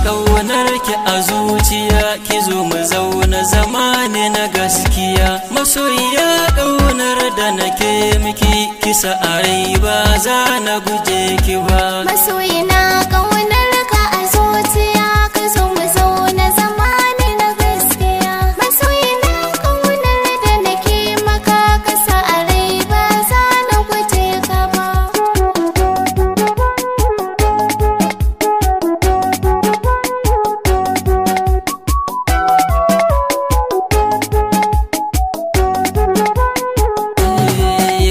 ƙaunar ki a zuciya, ki zo mu zauna zamani na gaskiya. Masoyiya ƙaunar da nake miki, kisa a rai ba za na guje ki ba. Masoyina ƙaunar ka a zuciya, ka zo mu zauna zamani na gaskiya. Masoyina ƙaunar da nake maka, kasa a rai ba za na guje ka ba.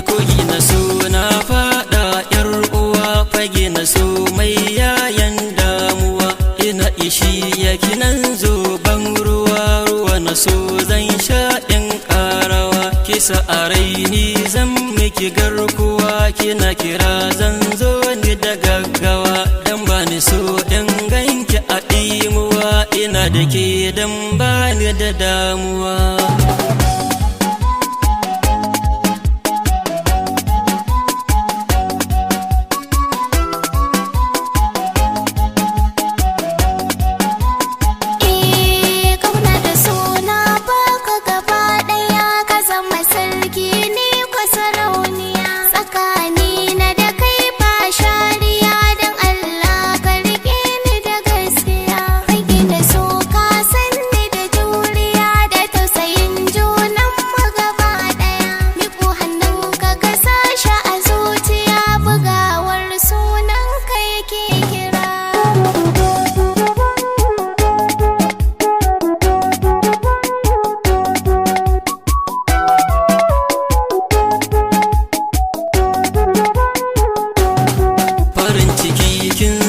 Kogi na so na faɗa ƴar uwa, fage na so mai yayan damuwa. Ina ishi yaki nan zo ban ruwa, ruwa na so zan sha in ƙarawa. Kisa a rai ni zan miki garkuwa, kina kira zan zo ni da gaggawa. Dan ba ni so in ganki a ɗimuwa, ina da ke dan ba ni da damuwa.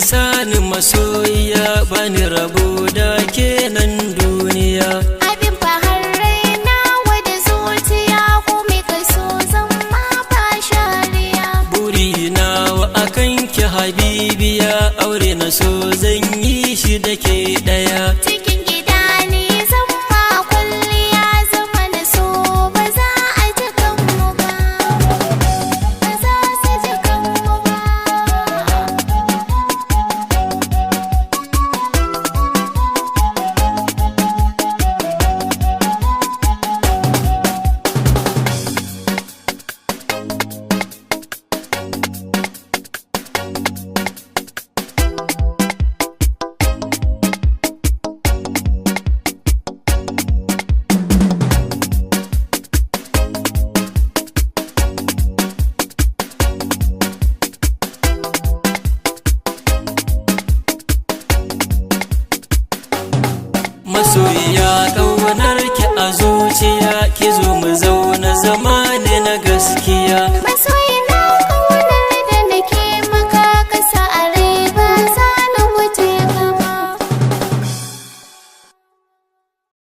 Sani masoyiya, bani rabo da ke nan duniya. Abin fahar raina wada zuciya, ko me ka so zan ma ba shariya. Buri nawa akan ki habibiya, aure na so zan yi shi da ke ɗaya. Cikin gida ne zan ma kwalliya, zama na so ba za a ji kanmu ba, ba za su ji kanmu ba. Masoyiya ƙaunar ki a zuciya, ki zo mu zauna